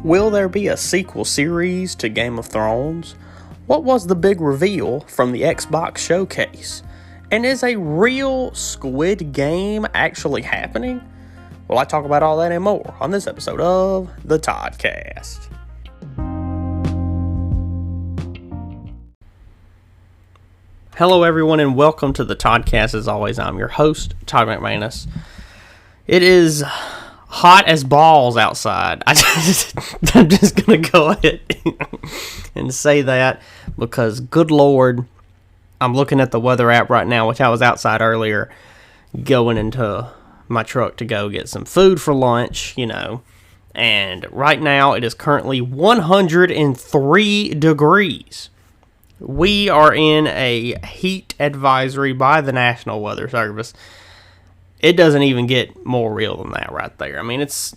Will there be a sequel series to Game of Thrones? What was the big reveal from the Xbox showcase? And is a real Squid Game actually happening? Well, I talk about all that and more on this episode of the Toddcast. Hello everyone and welcome to the Toddcast. As always, I'm your host, Todd McManus. It is hot as balls outside. I'm just going to go ahead and say that because, good Lord, I'm looking at the weather app right now, which I was outside earlier, going into my truck to go get some food for lunch, and right now it is currently 103 degrees. We are in a heat advisory by the National Weather Service. It doesn't even get more real than that right there. I mean, it's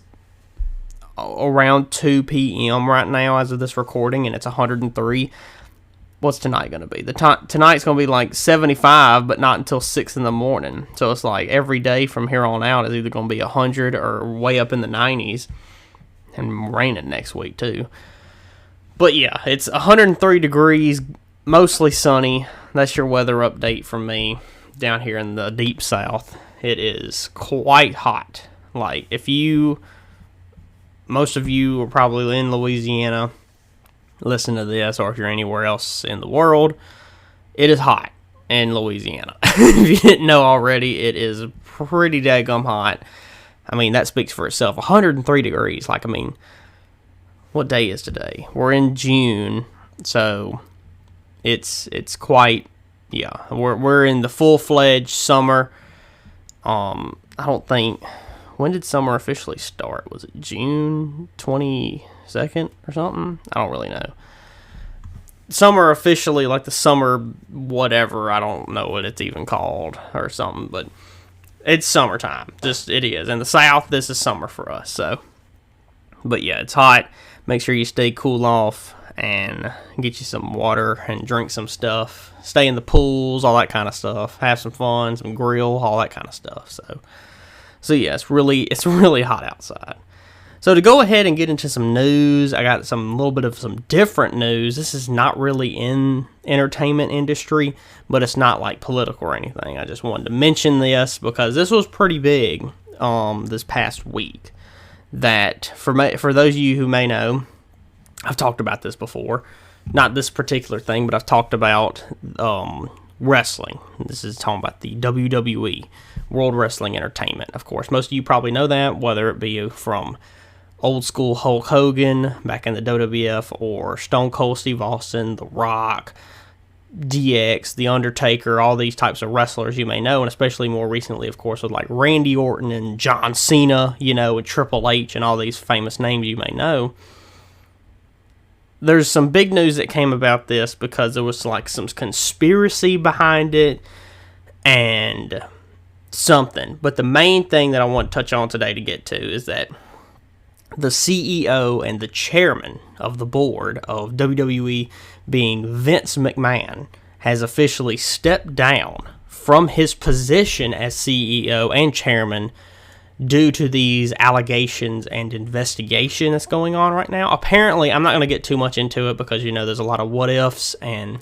around 2 p.m. right now as of this recording, and it's 103. What's tonight going to be? Tonight's going to be like 75, but not until 6 in the morning. So it's like every day from here on out is either going to be 100 or way up in the 90s, and raining next week too. But yeah, it's 103 degrees, mostly sunny. That's your weather update from me down here in the deep south. It is quite hot. Like, most of you are probably in Louisiana, listen to this, or if you're anywhere else in the world, it is hot in Louisiana. If you didn't know already, it is pretty daggum hot. I mean, that speaks for itself. 103 degrees. Like, I mean, what day is today? We're in June, so it's quite, yeah. We're in the full-fledged summer. I don't think, when did summer officially start? Was it June 22nd or something? I don't really know. Summer officially, like the summer whatever, I don't know what it's even called or something, but it's summertime. Just, it is. In the South, this is summer for us, so. But yeah, it's hot. Make sure you stay cool off and get you some water and drink some stuff. Stay in the pools, all that kind of stuff. Have some fun, some grill, all that kind of stuff. So yeah, it's really hot outside. So to go ahead and get into some news, I got little bit of some different news. This is not really in entertainment industry, but it's not like political or anything. I just wanted to mention this because this was pretty big this past week. That for those of you who may know, I've talked about this before. Not this particular thing, but I've talked about wrestling. This is talking about the WWE, World Wrestling Entertainment. Of course, most of you probably know that, whether it be from old school Hulk Hogan back in the WWF or Stone Cold Steve Austin, The Rock, DX, The Undertaker, all these types of wrestlers you may know, and especially more recently, of course, with like Randy Orton and John Cena, and Triple H and all these famous names you may know. There's some big news that came about this because there was like some conspiracy behind it and something. But the main thing that I want to touch on today to get to is that the CEO and the chairman of the board of WWE, being Vince McMahon, has officially stepped down from his position as CEO and chairman due to these allegations and investigation that's going on right now. Apparently, I'm not going to get too much into it because, there's a lot of what ifs and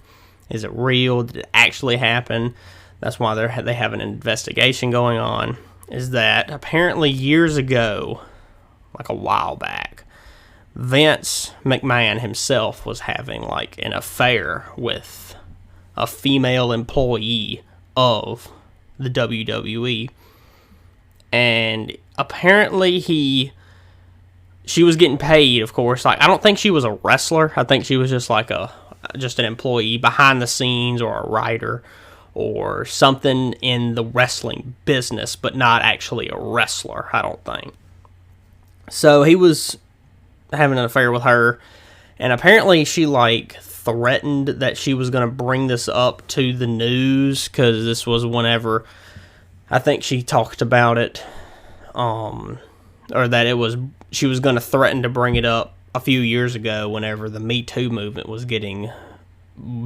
is it real? Did it actually happen? That's why they have an investigation going on. Is that apparently years ago, like a while back, Vince McMahon himself was having like an affair with a female employee of the WWE. And apparently she was getting paid, of course. Like, I don't think she was a wrestler. I think she was just like just an employee behind the scenes or a writer or something in the wrestling business, but not actually a wrestler, I don't think. So he was having an affair with her, and apparently she like threatened that she was going to bring this up to the news because this was whenever I think she talked about it, or that she was going to threaten to bring it up a few years ago whenever the Me Too movement was getting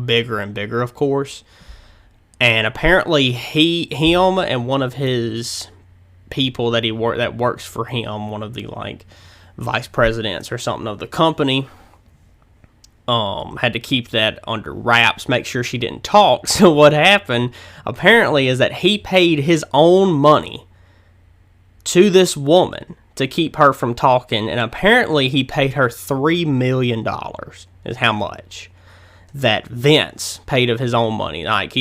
bigger and bigger, of course. And apparently him and one of his people that works for him, one of the like vice presidents or something of the company. Had to keep that under wraps, make sure she didn't talk. So what happened, apparently, is that he paid his own money to this woman to keep her from talking, and apparently he paid her $3 million is how much that Vince paid of his own money. Like,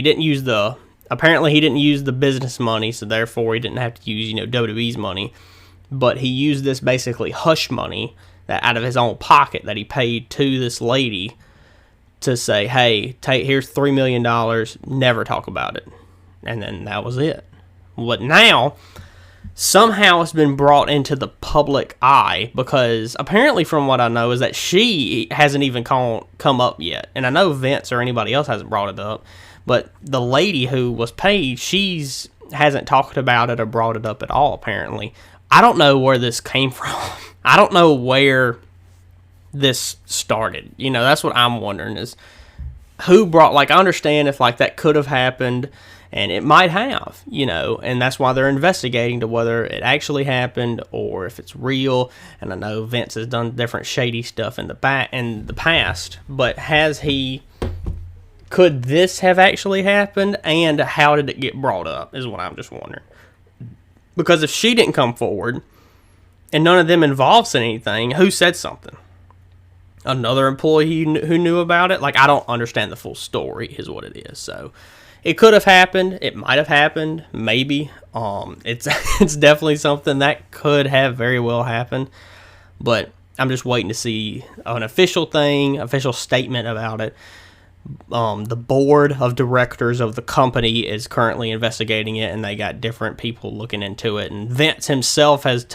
apparently he didn't use the business money, so therefore he didn't have to use, WWE's money, but he used this basically hush money that out of his own pocket that he paid to this lady to say, hey, here's $3 million, never talk about it. And then that was it. But now, somehow it's been brought into the public eye, because apparently from what I know is that she hasn't even come up yet. And I know Vince or anybody else hasn't brought it up, but the lady who was paid, hasn't talked about it or brought it up at all, apparently. I don't know where this came from. I don't know where this started. That's what I'm wondering, is who brought, I understand if that could have happened, and it might have, and that's why they're investigating to whether it actually happened or if it's real. And I know Vince has done different shady stuff in the past, but could this have actually happened, and how did it get brought up is what I'm just wondering. Because if she didn't come forward, and none of them involved in anything, who said something? Another employee who knew about it? I don't understand the full story is what it is. So it could have happened. It might have happened. Maybe. It's definitely something that could have very well happened. But I'm just waiting to see an official statement about it. The board of directors of the company is currently investigating it, and they got different people looking into it. And Vince himself has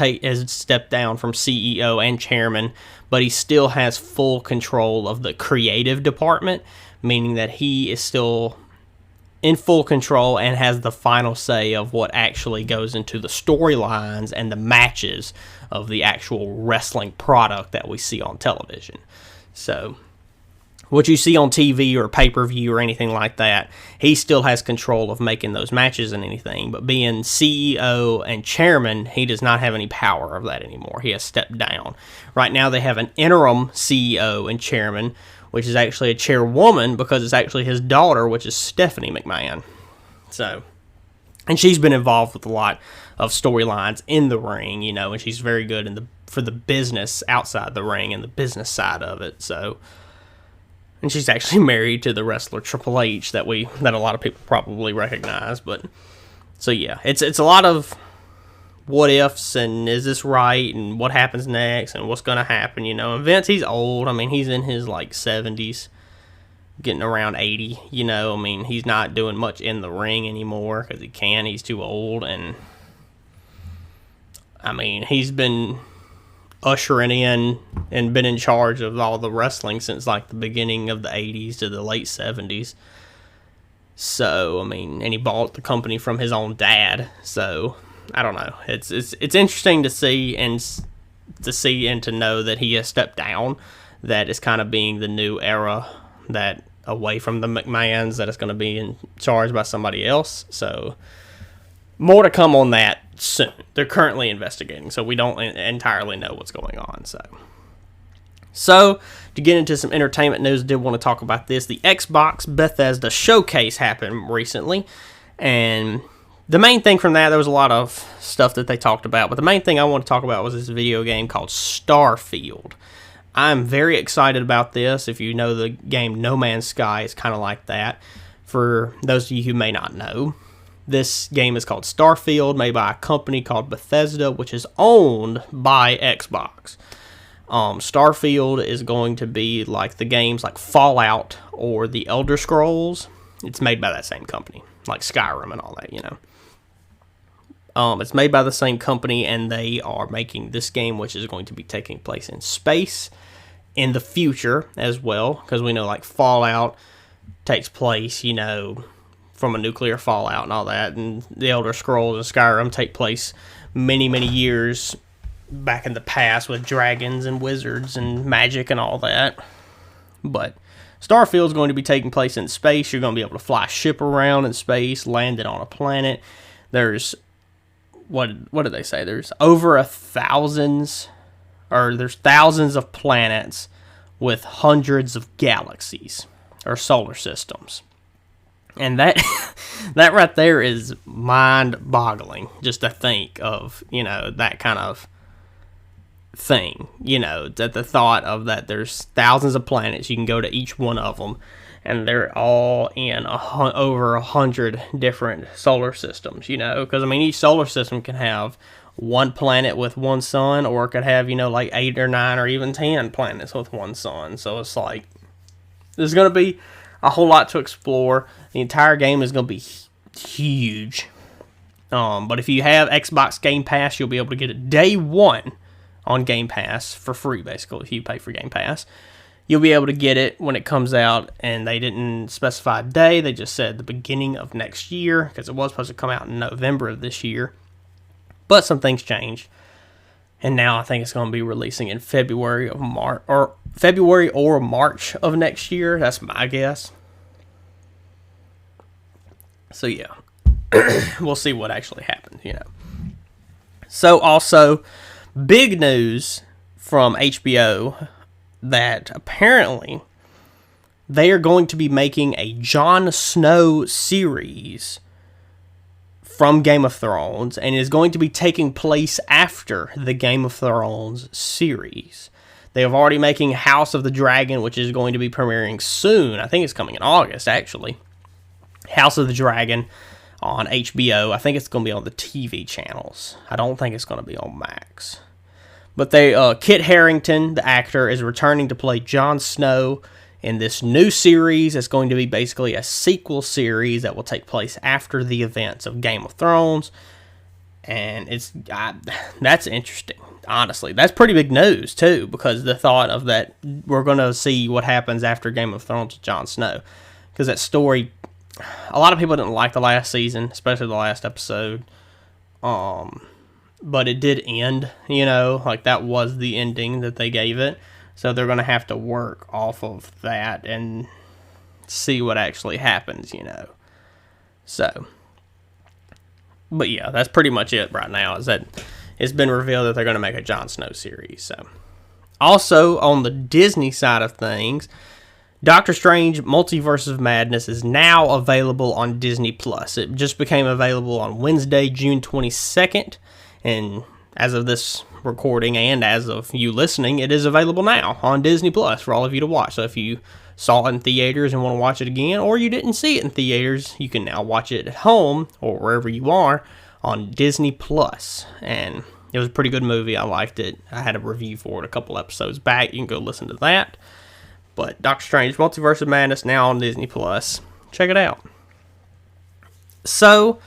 stepped down from CEO and chairman, but he still has full control of the creative department, meaning that he is still in full control and has the final say of what actually goes into the storylines and the matches of the actual wrestling product that we see on television. So what you see on TV or pay-per-view or anything like that, he still has control of making those matches and anything. But being CEO and chairman, he does not have any power of that anymore. He has stepped down. Right now they have an interim CEO and chairman, which is actually a chairwoman, because it's actually his daughter, which is Stephanie McMahon. So, and she's been involved with a lot of storylines in the ring, and she's very good for the business outside the ring and the business side of it. So, and she's actually married to the wrestler Triple H that a lot of people probably recognize. But so yeah, it's a lot of what ifs, and is this right, and what happens next, and what's gonna happen, And Vince, he's old. I mean, he's in his 70s, getting around 80. He's not doing much in the ring anymore because he's too old. And I mean, he's been ushering in and been in charge of all the wrestling since the beginning of the 80s to the late 70s. So, and he bought the company from his own dad. So, I don't know. It's interesting to see and to know that he has stepped down. That is kind of being the new era, that away from the McMahons, that it's going to be in charge by somebody else. So, more to come on that soon. They're currently investigating, so we don't entirely know what's going on. So to get into some entertainment news, I did want to talk about this. The Xbox Bethesda showcase happened recently, and the main thing from that, there was a lot of stuff that they talked about, but the main thing I want to talk about was this video game called Starfield. I'm very excited about this. If you know the game No Man's Sky, it's kind of like that. For those of you who may not know, this game is called Starfield, made by a company called Bethesda, which is owned by Xbox. Starfield is going to be like the games like Fallout or the Elder Scrolls. It's made by that same company, like Skyrim and all that, It's made by the same company, and they are making this game, which is going to be taking place in space in the future as well, because we know Fallout takes place, from a nuclear fallout and all that, and the Elder Scrolls and Skyrim take place many, many years back in the past with dragons and wizards and magic and all that. But Starfield is going to be taking place in space. You're going to be able to fly a ship around in space, land it on a planet. There's, what did they say? There's over 1,000 or there's thousands of planets with hundreds of galaxies or solar systems. And that that right there is mind-boggling, just to think of, that kind of thing. That the thought of that there's thousands of planets, you can go to each one of them, and they're all in over 100 different solar systems, because, each solar system can have one planet with one sun, or it could have, like 8 or 9 or even 10 planets with one sun. So it's like, there's going to be a whole lot to explore. The entire game is going to be huge. But if you have Xbox Game Pass, you'll be able to get it day one on Game Pass for free, basically, if you pay for Game Pass. You'll be able to get it when it comes out, and they didn't specify a day. They just said the beginning of next year, because it was supposed to come out in November of this year. But some things changed, and now I think it's going to be releasing in February or March of next year. That's my guess. So yeah, we'll see what actually happens. So also, big news from HBO that apparently they are going to be making a Jon Snow series from Game of Thrones, and is going to be taking place after the Game of Thrones series. They are already making House of the Dragon, which is going to be premiering soon. I think it's coming in August, actually. House of the Dragon on HBO. I think it's going to be on the TV channels. I don't think it's going to be on Max. But Kit Harington, the actor, is returning to play Jon Snow in this new series. It's going to be basically a sequel series that will take place after the events of Game of Thrones. And that's interesting, honestly. That's pretty big news, too, because the thought of that we're going to see what happens after Game of Thrones with Jon Snow. Because that story, a lot of people didn't like the last season, especially the last episode. But it did end, like that was the ending that they gave it. So they're going to have to work off of that and see what actually happens, So, but yeah, that's pretty much it right now, is that it's been revealed that they're going to make a Jon Snow series. So, also, on the Disney side of things, Doctor Strange Multiverse of Madness is now available on Disney+. It just became available on Wednesday, June 22nd, and as of this recording and as of you listening, it is available now on Disney Plus for all of you to watch. So if you saw it in theaters and want to watch it again, or you didn't see it in theaters, you can now watch it at home or wherever you are on Disney Plus. And it was a pretty good movie. I liked it. I had a review for it a couple episodes back. You can go listen to that. But Doctor Strange Multiverse of Madness now on Disney Plus. Check it out. So,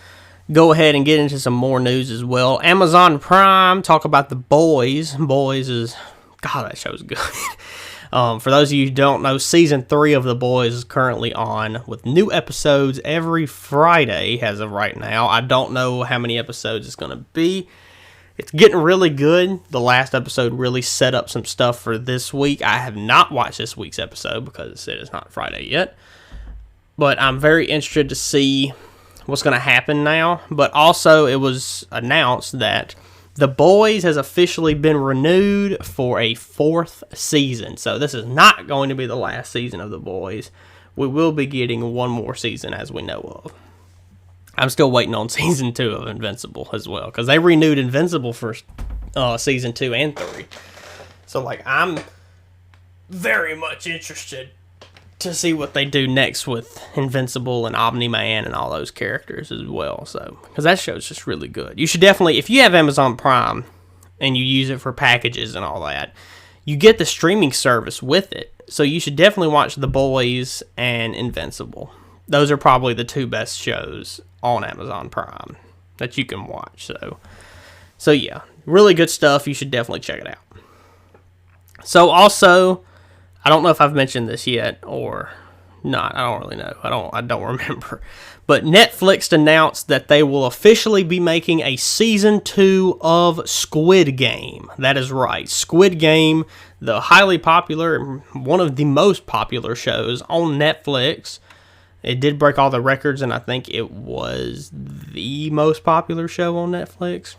go ahead and get into some more news as well. Amazon Prime, talk about The Boys. Boys is, God, that show's good. For those of you who don't know, Season 3 of The Boys is currently on with new episodes every Friday as of right now. I don't know how many episodes it's going to be. It's getting really good. The last episode really set up some stuff for this week. I have not watched this week's episode because it is not Friday yet. But I'm very interested to see what's going to happen now. But also, it was announced that The Boys has officially been renewed for a 4th season. So this is not going to be the last season of The Boys. We will be getting one more season as we know of. I'm still waiting on Season 2 of Invincible as well, because they renewed Invincible for Season 2 and 3. So, I'm very much interested to see what they do next with Invincible and Omni-Man and all those characters as well. So, because that show's just really good. You should definitely, if you have Amazon Prime and you use it for packages and all that, you get the streaming service with it. So you should definitely watch The Boys and Invincible. Those are probably the 2 best shows on Amazon Prime that you can watch. So yeah, really good stuff. You should definitely check it out. So also, I don't know if I've mentioned this yet or not. I don't really know. I don't remember. But Netflix announced that they will officially be making a Season 2 of Squid Game. That is right. Squid Game, the highly popular, one of the most popular shows on Netflix. It did break all the records, and I think it was the most popular show on Netflix.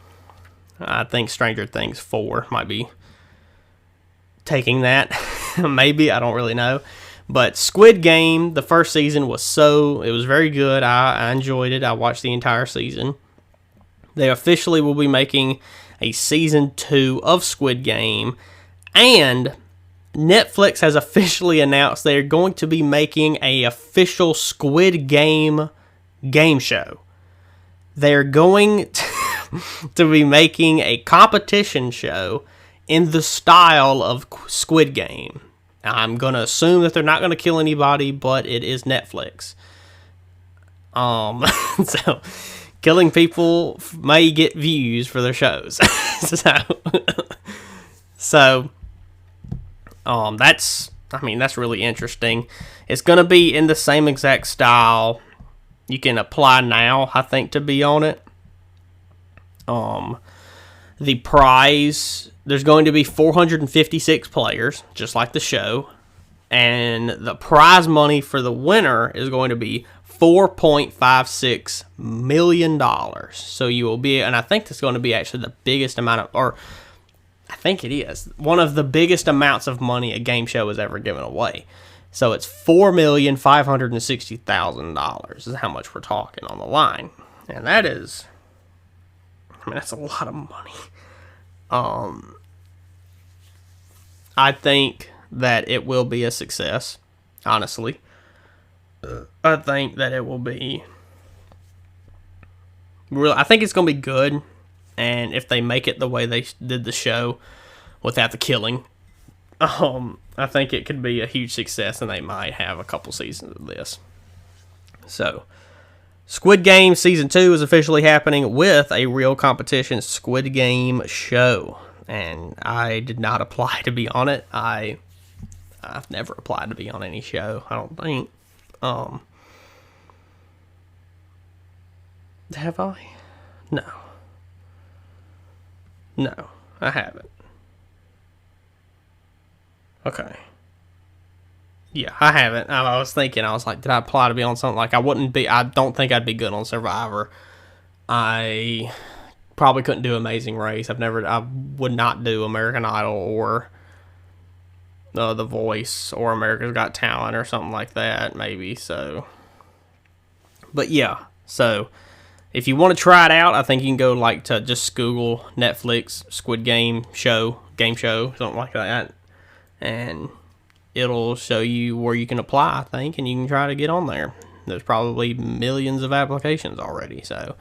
I think Stranger Things 4 might be taking that. Maybe, I don't really know. But Squid Game, the first season it was very good. I enjoyed it. I watched the entire season. They officially will be making a season 2 of Squid Game, and Netflix has officially announced they're going to be making a official Squid Game show. They're going to be making a competition show in the style of Squid Game. I'm going to assume that they're not going to kill anybody, but it is Netflix. So killing people may get views for their shows. so that's really interesting. It's going to be in the same exact style. You can apply now, I think, to be on it. The prize, there's going to be 456 players, just like the show. And the prize money for the winner is going to be $4.56 million. So you will be, and I think that's going to be actually the biggest amount of, or I think it is, one of the biggest amounts of money a game show has ever given away. So it's $4,560,000 is how much we're talking on the line. And that is, that's a lot of money. I think that it will be a success, honestly. I think that it will be I think it's going to be good, and if they make it the way they did the show without the killing, I think it could be a huge success, and they might have a couple seasons of this. So, Squid Game Season 2 is officially happening with a real competition Squid Game show, and I did not apply to be on it. I've never applied to be on any show, I don't think. Have I? No, I haven't. Okay. Yeah, I haven't. I was thinking, I was like, did I apply to be on something? Like, I don't think I'd be good on Survivor. I probably couldn't do Amazing Race. I would not do American Idol or The Voice or America's Got Talent or something like that, maybe, so. But yeah, so if you want to try it out, I think you can go to just Google Netflix Squid Game show, something like that, and it'll show you where you can apply, I think, and you can try to get on there. There's probably millions of applications already, so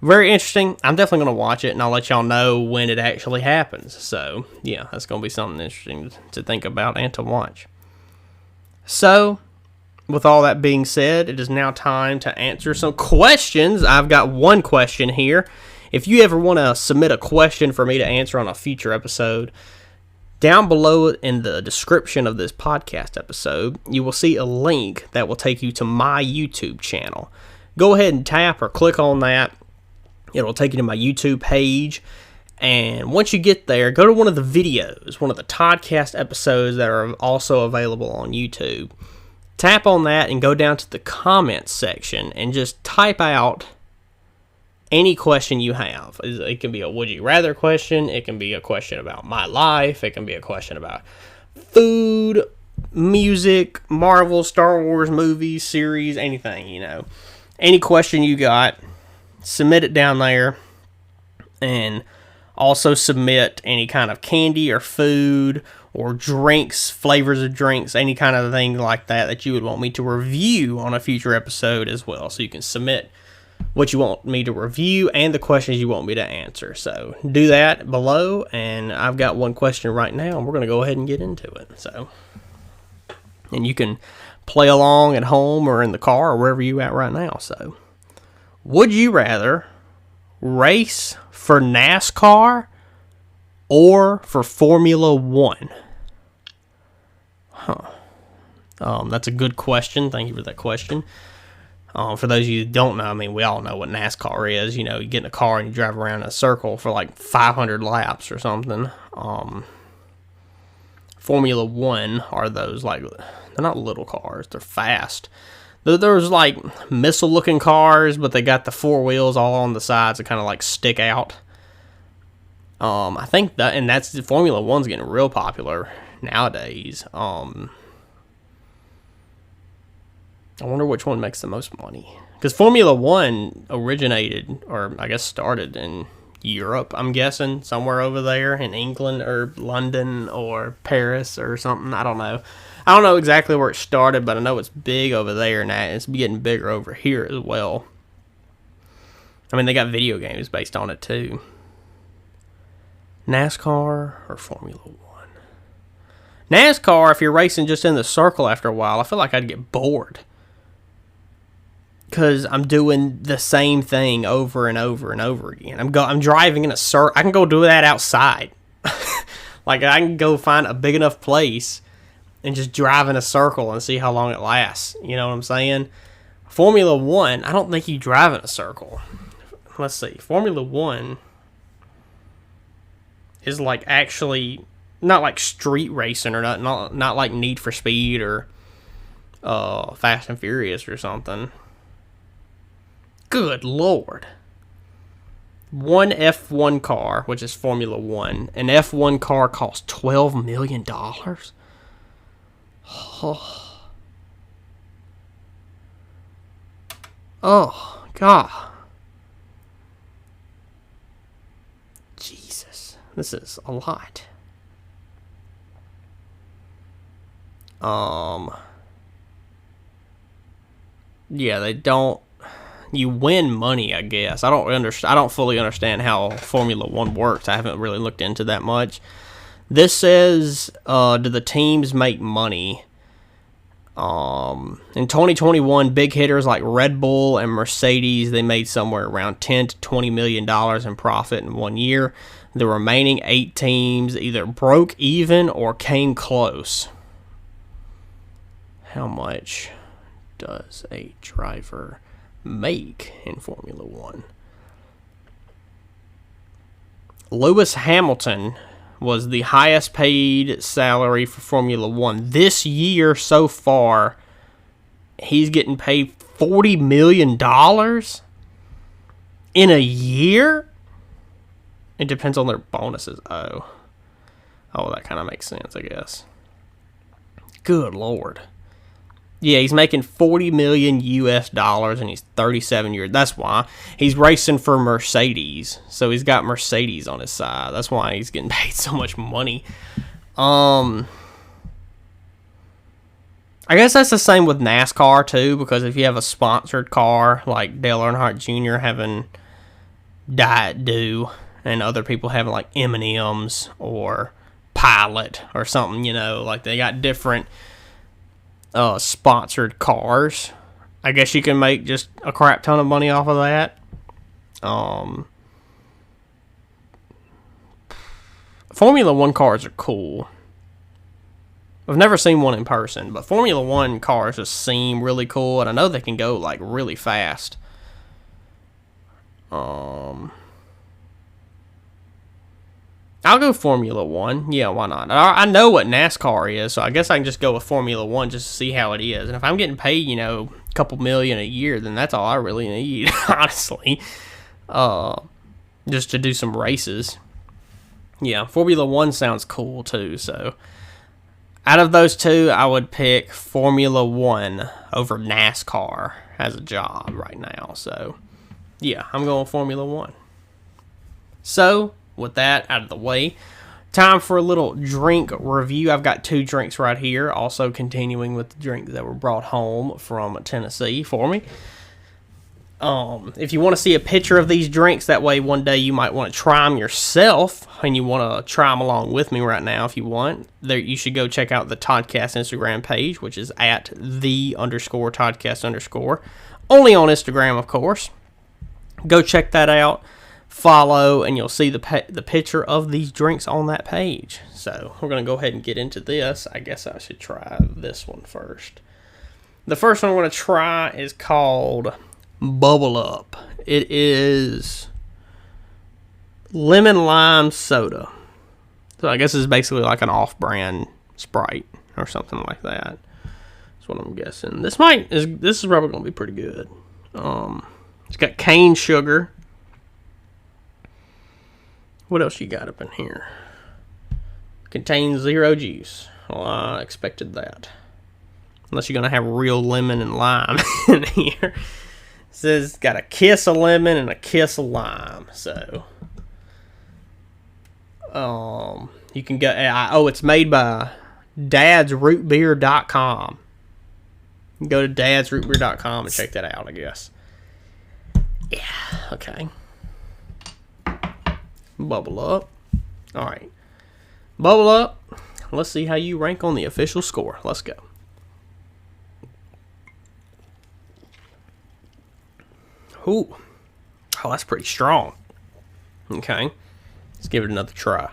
very interesting. I'm definitely going to watch it, and I'll let y'all know when it actually happens. So, yeah, that's going to be something interesting to think about and to watch. So, with all that being said, it is now time to answer some questions. I've got one question here. If you ever want to submit a question for me to answer on a future episode, down below in the description of this podcast episode, you will see a link that will take you to my YouTube channel. Go ahead and tap or click on that. It'll take you to my YouTube page. And once you get there, go to one of the videos, one of the Toddcast episodes that are also available on YouTube. Tap on that and go down to the comments section and just type out any question you have. It can be a would you rather question. It can be a question about my life. It can be a question about food, music, Marvel, Star Wars, movies, series, anything, Any question you got, submit it down there. And also submit any kind of candy or food or drinks, flavors of drinks, any kind of thing like that you would want me to review on a future episode as well. So you can submit what you want me to review and the questions you want me to answer. So do that below, and I've got one question right now, and we're going to go ahead and get into it. So, and you can play along at home or in the car or wherever you're at right now. So, would you rather race for NASCAR or for Formula One? That's a good question. Thank you for that question. For those of you who don't know, we all know what NASCAR is. You get in a car and you drive around in a circle for 500 laps or something. Formula One are those, they're not little cars. They're fast. There's missile-looking cars, but they got the four wheels all on the sides that kind of stick out. I think that's Formula One's getting real popular nowadays. I wonder which one makes the most money. Because Formula One originated, or I guess started in Europe, I'm guessing. Somewhere over there in England or London or Paris or something. I don't know. I don't know exactly where it started, but I know it's big over there and it's getting bigger over here as well. I mean, they got video games based on it too. NASCAR or Formula One? NASCAR, if you're racing just in the circle after a while, I feel like I'd get bored. Because I'm doing the same thing over and over and over again. I'm driving in a circle. I can go do that outside. Like, I can go find a big enough place and just drive in a circle and see how long it lasts. You know what I'm saying? Formula One, I don't think you drive in a circle. Let's see. Formula One is like actually not like street racing or not like Need for Speed or Fast and Furious or something. Good Lord. One F1 car, which is Formula One, an F1 car costs $12 million? Oh, God. Jesus. This is a lot. Yeah, they don't. You win money, I guess. I don't fully understand how Formula One works. I haven't really looked into that much. This says, do the teams make money? In 2021, big hitters like Red Bull and Mercedes, they made somewhere around $10 to $20 million in profit in 1 year. The remaining 8 teams either broke even or came close. How much does a driver make in Formula One? Lewis Hamilton was the highest paid salary for Formula One. This year so far, he's getting paid $40 million in a year? It depends on their bonuses. Oh, that kind of makes sense, I guess. Good Lord. Yeah, he's making $40 million US and he's 37 years. That's why he's racing for Mercedes. So he's got Mercedes on his side. That's why he's getting paid so much money. I guess that's the same with NASCAR too, because if you have a sponsored car like Dale Earnhardt Jr. having Diet Dew and other people having like M&M's or Pilot or something, you know, like they got different sponsored cars. I guess you can make just a crap ton of money off of that. Formula One cars are cool. I've never seen one in person, but Formula One cars just seem really cool, and I know they can go like really fast. I'll go Formula One. Yeah, why not? I know what NASCAR is, so I guess I can just go with Formula One just to see how it is. And if I'm getting paid, a couple million a year, then that's all I really need, honestly. Just to do some races. Yeah, Formula One sounds cool too, so out of those two, I would pick Formula One over NASCAR as a job right now. So, yeah, I'm going Formula One. So, with that out of the way, time for a little drink review. I've got 2 drinks right here, also continuing with the drinks that were brought home from Tennessee for me. If you want to see a picture of these drinks, that way one day you might want to try them yourself, and you want to try them along with me right now if you want, there you should go check out the Toddcast Instagram page, which is at @the_Toddcast_. Only on Instagram, of course. Go check that out. Follow, and you'll see the picture of these drinks on that page. So we're going to go ahead and get into this. I guess I should try this one first. The first one I want to try is called Bubble Up. It is lemon lime soda. So I guess it's basically like an off-brand Sprite or something like that. That's what I'm guessing. This is probably going to be pretty good. It's got cane sugar. What else you got up in here? Contains 0 juice. Well, I expected that. Unless you're going to have real lemon and lime in here. It says it's got a kiss of lemon and a kiss of lime. So, you can go. It's made by dadsrootbeer.com. You can go to dadsrootbeer.com and check that out, I guess. Yeah, okay. Bubble up. Alright. Bubble up. Let's see how you rank on the official score. Let's go. Ooh. Oh, that's pretty strong. Okay. Let's give it another try.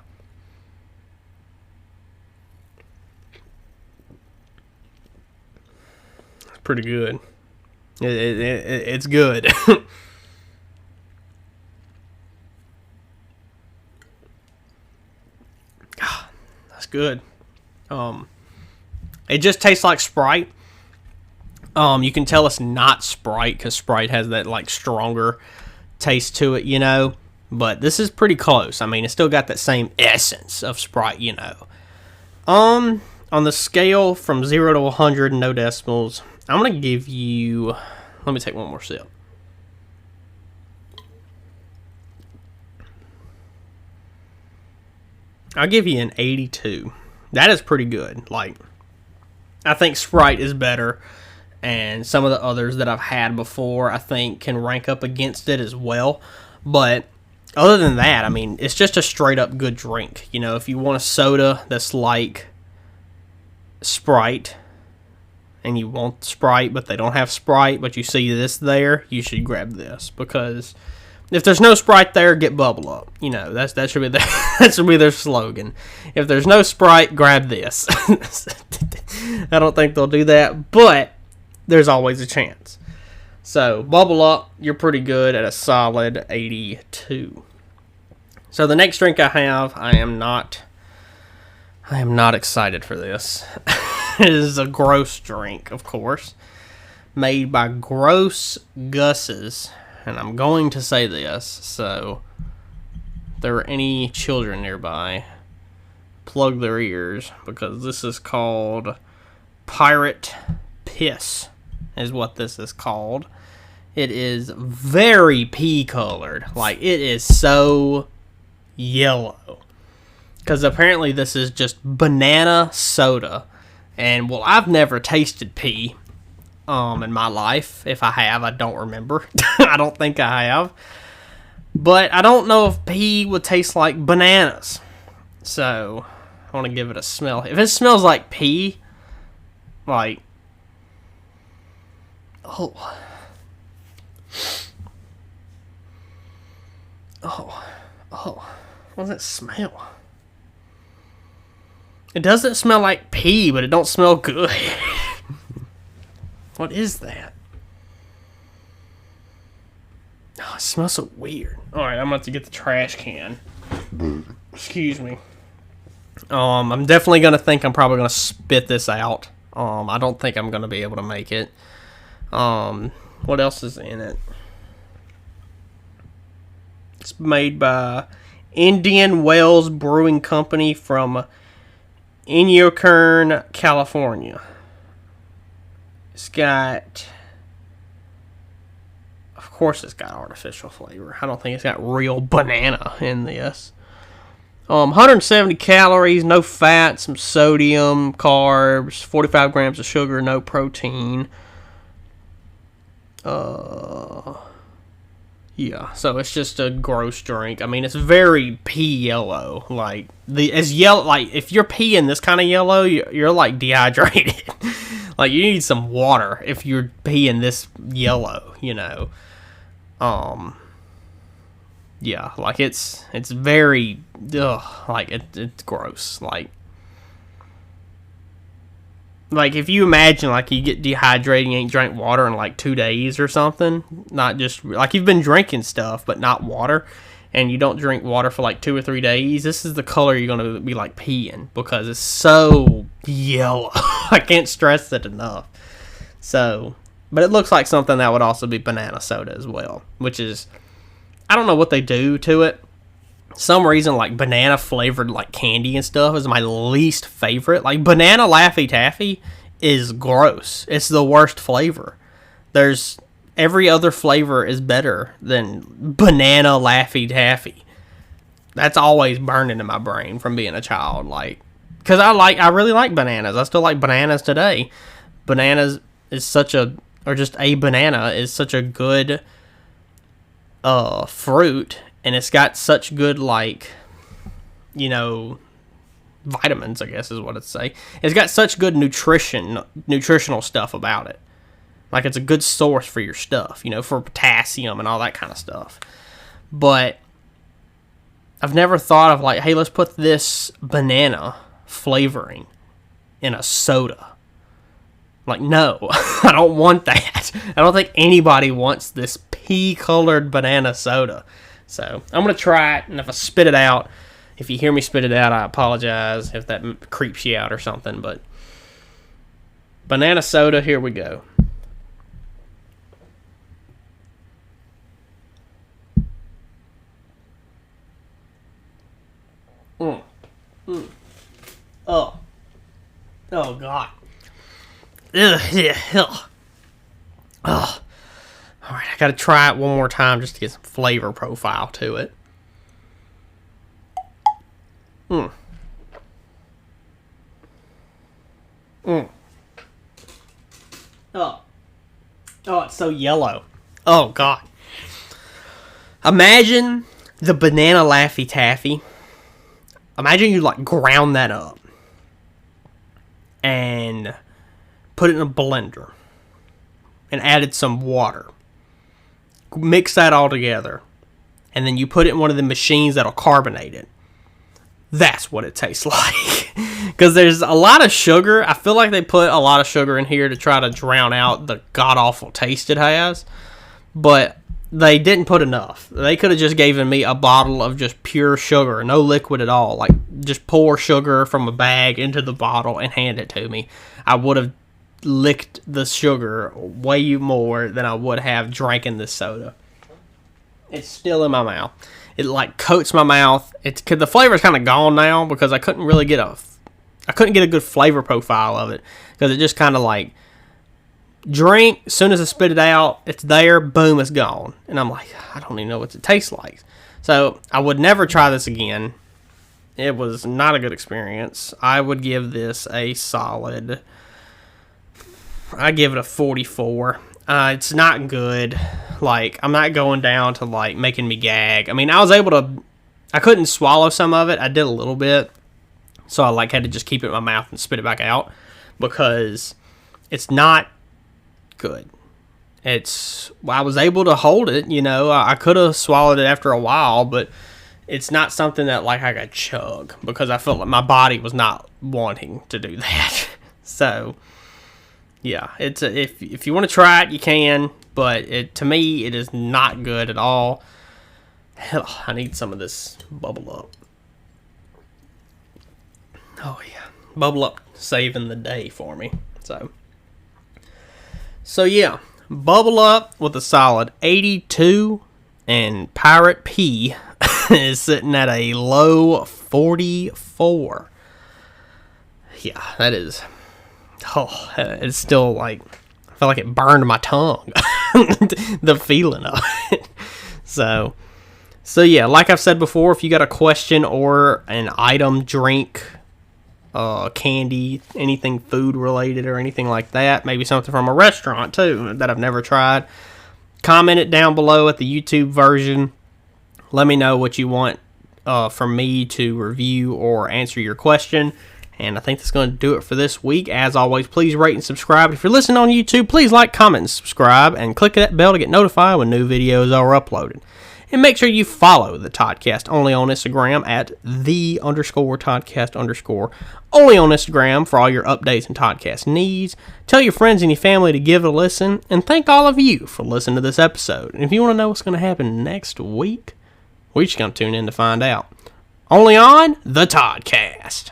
It's pretty good. It's good. That's good. It just tastes like Sprite. You can tell it's not Sprite because Sprite has that like stronger taste to it, you know. But this is pretty close. I mean, it's still got that same essence of Sprite, you know. On the scale from 0 to 100, no decimals, I'm gonna give you. Let me take one more sip. I'll give you an 82. That is pretty good. Like, I think Sprite is better. And some of the others that I've had before, I think, can rank up against it as well. But other than that, I mean, it's just a straight up good drink. You know, if you want a soda that's like Sprite, and you want Sprite, but they don't have Sprite, but you see this there, you should grab this. Because if there's no Sprite there, get Bubble Up. You know, that should be that should be their slogan. If there's no Sprite, grab this. I don't think they'll do that, but there's always a chance. So, Bubble Up, you're pretty good at a solid 82. So, the next drink I have, I am not excited for this. It is a gross drink, of course, made by Gross Gus's, and I'm going to say this, so if there are any children nearby, plug their ears, because this is called Pirate Piss, is what this is called. It is very pea colored. Like, it is so yellow. Because apparently this is just banana soda. And, well, I've never tasted pea in my life. If I have, I don't remember. I don't think I have. But I don't know if pea would taste like bananas. So, I want to give it a smell. If it smells like pea, like, oh, what does it smell? It doesn't smell like pea, but it don't smell good. What is that? Oh, it smells so weird. Alright, I'm about to get the trash can. Excuse me. I'm definitely going to think I'm probably going to spit this out. I don't think I'm going to be able to make it. What else is in it? It's made by Indian Wells Brewing Company from Inyokern, California. It's got, of course it's got artificial flavor. I don't think it's got real banana in this. 170 calories, no fat, some sodium, carbs, 45 grams of sugar, no protein. Yeah, so it's just a gross drink. I mean, it's very pea yellow. Like, if you're peeing this kind of yellow, you're like dehydrated. Like, you need some water if you're peeing this yellow, you know. Yeah, like it's very, like it's gross. Like if you imagine, like, you get dehydrated and you ain't drank water in like 2 days or something, not just, like, you've been drinking stuff, but not water, and you don't drink water for like 2 or 3 days, this is the color you're going to be like peeing, because it's so yellow. I can't stress it enough. So, but it looks like something that would also be banana soda as well, which is, I don't know what they do to it, some reason, like, banana flavored, like, candy and stuff is my least favorite. Like, banana Laffy Taffy is gross. It's the worst flavor. There's every other flavor is better than banana Laffy Taffy. That's always burned into my brain from being a child. Like, because I really like bananas. I still like bananas today. Bananas is such a, or just a banana is such a good fruit, and it's got such good, like, you know, vitamins, I guess is what it's say. It's got such good nutritional stuff about it. Like, it's a good source for your stuff, you know, for potassium and all that kind of stuff. But I've never thought of, like, hey, let's put this banana flavoring in a soda. Like, no, I don't want that. I don't think anybody wants this pea-colored banana soda. So I'm going to try it, and if I spit it out, if you hear me spit it out, I apologize if that creeps you out or something. But banana soda, here we go. Oh. Oh, God. Ugh, yeah. Ugh. Ugh. All right, I got to try it one more time just to get some flavor profile to it. Oh, it's so yellow. Oh, God. Imagine the banana Laffy Taffy. Imagine you, like, ground that up and put it in a blender and added some water. Mix that all together, and then you put it in one of the machines that'll carbonate it. That's what it tastes like. Because there's a lot of sugar. I feel like they put a lot of sugar in here to try to drown out the god-awful taste it has. But they didn't put enough. They could have just given me a bottle of just pure sugar, no liquid at all. Like, just pour sugar from a bag into the bottle and hand it to me. I would have licked the sugar way more than I would have drinking this soda. It's still in my mouth. It, like, coats my mouth. It's cause the flavor's kind of gone now because I couldn't get a good flavor profile of it because it just kind of, like, drink, as soon as I spit it out, it's there, boom, it's gone. And I'm like, I don't even know what it tastes like. So I would never try this again. It was not a good experience. I would give this a solid, I give it a 44. It's not good. Like, I'm not going down to, like, making me gag. I mean, I couldn't swallow some of it. I did a little bit. So I, like, had to just keep it in my mouth and spit it back out because it's not good. I was able to hold it, you know. I could have swallowed it after a while, but it's not something that, like, I could chug because I felt like my body was not wanting to do that. So, yeah, if you want to try it, you can, but to me, it is not good at all. Hell, I need some of this bubble up. Oh, yeah. Bubble up saving the day for me. So yeah, Bubble Up with a solid 82, and Pirate P is sitting at a low 44. Yeah, that is, it's still, like, I feel like it burned my tongue, the feeling of it. So yeah, like I've said before, if you got a question or an item, drink, candy, anything food related or anything like that, maybe something from a restaurant too that I've never tried, comment it down below at the YouTube version. Let me know what you want for me to review or answer your question. And I think that's going to do it for this week. As always, please rate and subscribe. If you're listening on YouTube, please like, comment, and subscribe, and click that bell to get notified when new videos are uploaded. And make sure you follow the Toddcast only on Instagram at _Toddcast_. Only on Instagram for all your updates and Toddcast needs. Tell your friends and your family to give it a listen. And thank all of you for listening to this episode. And if you want to know what's going to happen next week, we're just going to tune in to find out. Only on the Toddcast.